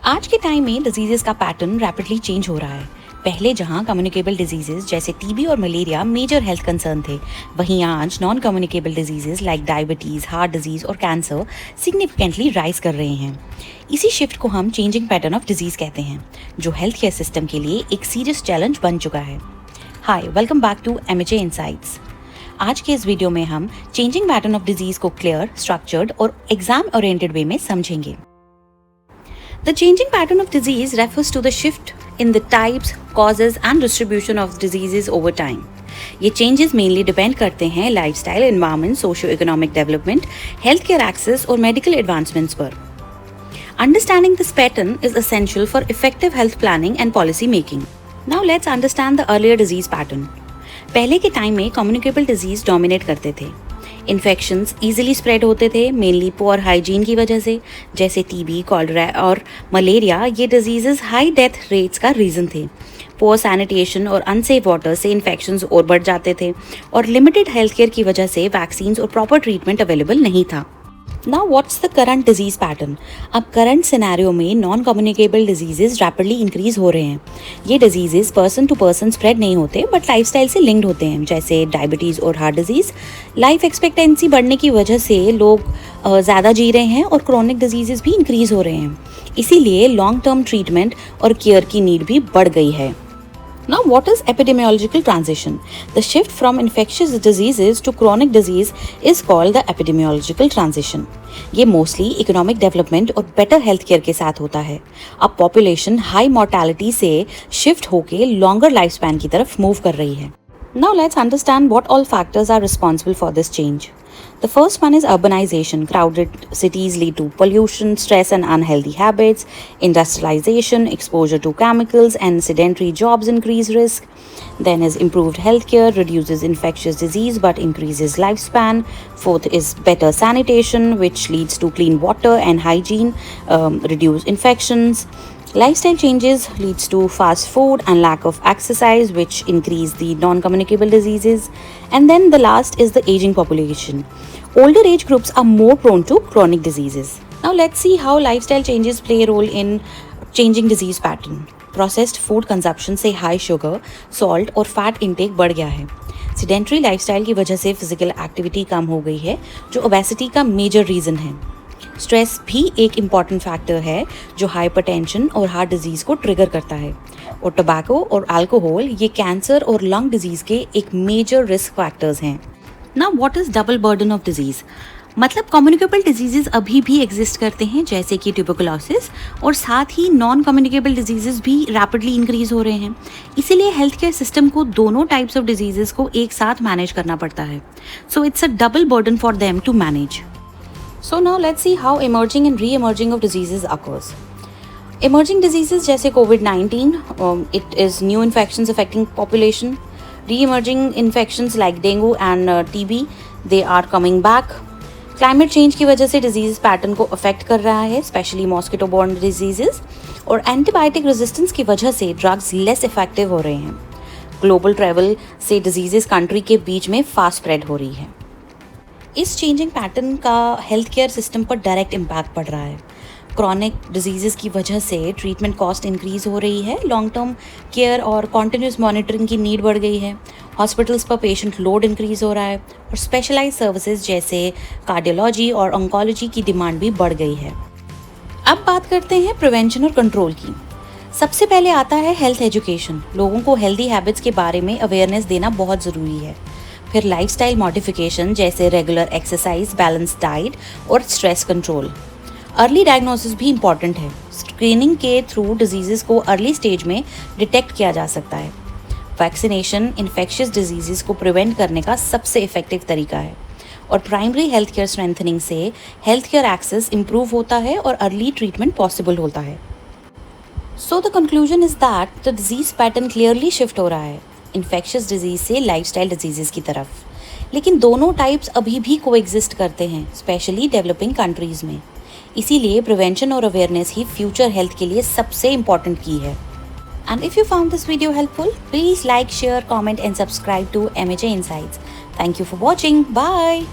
आज के टाइम में डिजीजेस का पैटर्न रैपिडली चेंज हो रहा है। पहले जहां कम्युनिकेबल डिजीजेस जैसे टीबी और मलेरिया मेजर हेल्थ कंसर्न थे, वहीं आज non communicable diseases like diabetes, heart disease और कैंसर सिग्निफिकेंटली राइज कर रहे हैं। इसी शिफ्ट को हम चेंजिंग पैटर्न ऑफ डिजीज कहते हैं, जो हेल्थ केयर सिस्टम के लिए एक सीरियस चैलेंज बन चुका है। Hi, welcome back to MHA insights. आज के इस वीडियो में हम चेंजिंग पैटर्न ऑफ डिजीज को क्लियर, स्ट्रक्चर्ड और एग्जाम ओरिएंटेड वे में समझेंगे। The changing pattern of disease refers to the shift in the types, causes and distribution of diseases over time. ये changes mainly depend करते हैं lifestyle, environment, socio-economic development, healthcare access और medical advancements पर। Understanding this pattern is essential for effective health planning and policy making. Now let's understand the earlier disease pattern. पहले के time में communicable disease dominate करते थे। Infections easily spread होते थे, mainly poor hygiene की वजह से, जैसे टीबी, कॉलरा और मलेरिया। ये डिजीजेस हाई डेथ रेट्स का रीज़न थे। पुअर सैनिटेशन और अनसेफ वाटर से इन्फेक्शंस और बढ़ जाते थे, और लिमिटेड हेल्थ केयर की वजह से वैक्सीन्स और प्रॉपर ट्रीटमेंट अवेलेबल नहीं था। Now what's the current disease pattern? अब करंट सिनेरियो में non communicable diseases rapidly increase हो रहे हैं। ये diseases person to person spread नहीं होते, बट लाइफस्टाइल से लिंक्ड होते हैं, जैसे डायबिटीज़ और हार्ट डिजीज़। लाइफ एक्सपेक्टेंसी बढ़ने की वजह से लोग ज़्यादा जी रहे हैं और क्रॉनिक डिजीजेज भी इंक्रीज हो रहे हैं। इसीलिए लॉन्ग टर्म ट्रीटमेंट और केयर की नीड भी बढ़ गई है। Now, what is epidemiological transition? The shift from infectious diseases to chronic disease is called the epidemiological transition. ये mostly economic development और better health care के साथ होता है। अब population high mortality से shift होके longer lifespan की तरफ move कर रही है। Now let's understand what all factors are responsible for this change. The first one is urbanization. Crowded cities lead to pollution, stress and unhealthy habits. Industrialization, exposure to chemicals and sedentary jobs increase risk. Then is improved healthcare, reduces infectious disease but increases lifespan. Fourth is better sanitation, which leads to clean water and hygiene, reduce infections. Lifestyle changes leads to fast food and lack of exercise, which increase the non-communicable diseases. And then the last is the aging population. Older age groups are more prone to chronic diseases. Now let's see how lifestyle changes play a role in changing disease pattern. Processed food consumption से high sugar, salt और fat intake बढ़ गया है। Sedentary lifestyle की वजह से physical activity कम हो गई है, जो obesity का major reason है। स्ट्रेस भी एक इम्पॉर्टेंट फैक्टर है जो हाइपरटेंशन और हार्ट डिजीज़ को ट्रिगर करता है। और टोबैको और अल्कोहल ये कैंसर और लंग डिजीज़ के एक मेजर रिस्क फैक्टर्स हैं। Now what is double burden of disease? मतलब कम्युनिकेबल डिजीजेज अभी भी एग्जिस्ट करते हैं, जैसे कि ट्यूबरकुलोसिस, और साथ ही नॉन कम्युनिकेबल डिजीजेज भी रैपिडली इंक्रीज हो रहे हैं। इसीलिए हेल्थ केयर सिस्टम को दोनों टाइप्स ऑफ डिजीजेज को एक साथ मैनेज करना पड़ता है। So it's a double burden for them to manage. So now let's see how emerging and re-emerging of diseases occurs. Emerging diseases जैसे COVID-19, it is new infections affecting population. Re-emerging infections like dengue and TB, they are coming back. Climate change की वजह से disease pattern को affect कर रहा है, especially mosquito-borne diseases. और antibiotic resistance की वजह से drugs less effective हो रहे हैं। Global travel से diseases country के बीच में fast spread हो रही है। इस चेंजिंग पैटर्न का हेल्थ केयर सिस्टम पर डायरेक्ट इम्पैक्ट पड़ रहा है। क्रॉनिक डिजीज़ की वजह से ट्रीटमेंट कॉस्ट इंक्रीज़ हो रही है, लॉन्ग टर्म केयर और कॉन्टिन्यूस मॉनिटरिंग की नीड बढ़ गई है, हॉस्पिटल्स पर पेशेंट लोड इंक्रीज़ हो रहा है, और स्पेशलाइज्ड सर्विसेज जैसे कार्डियोलॉजी और ऑन्कोलॉजी की डिमांड भी बढ़ गई है। अब बात करते हैं प्रिवेंशन और कंट्रोल की। सबसे पहले आता है हेल्थ एजुकेशन। लोगों को हेल्दी हैबिट्स के बारे में अवेयरनेस देना बहुत ज़रूरी है। फिर लाइफस्टाइल मॉडिफिकेशन जैसे रेगुलर एक्सरसाइज, बैलेंस डाइट और स्ट्रेस कंट्रोल। अर्ली डायग्नोसिस भी इम्पॉर्टेंट है। स्क्रीनिंग के थ्रू डिजीजेस को अर्ली स्टेज में डिटेक्ट किया जा सकता है। वैक्सीनेशन इन्फेक्शियस डिजीजेस को प्रिवेंट करने का सबसे इफेक्टिव तरीका है। और प्राइमरी हेल्थ केयर स्ट्रेंथनिंग से हेल्थ केयर एक्सेस इम्प्रूव होता है और अर्ली ट्रीटमेंट पॉसिबल होता है। So the conclusion is that the disease pattern clearly shift हो रहा है इन्फेक्शियस डिजीज से लाइफस्टाइल डिजीजेस की तरफ। लेकिन दोनों टाइप्स अभी भी कोएग्जिस्ट करते हैं, स्पेशली डेवलपिंग कंट्रीज़ में। इसीलिए प्रिवेंशन और अवेयरनेस ही फ्यूचर हेल्थ के लिए सबसे इम्पॉर्टेंट की है। And if you found this video helpful, please like, share, comment and subscribe to MHA insights. Thank you for watching. Bye.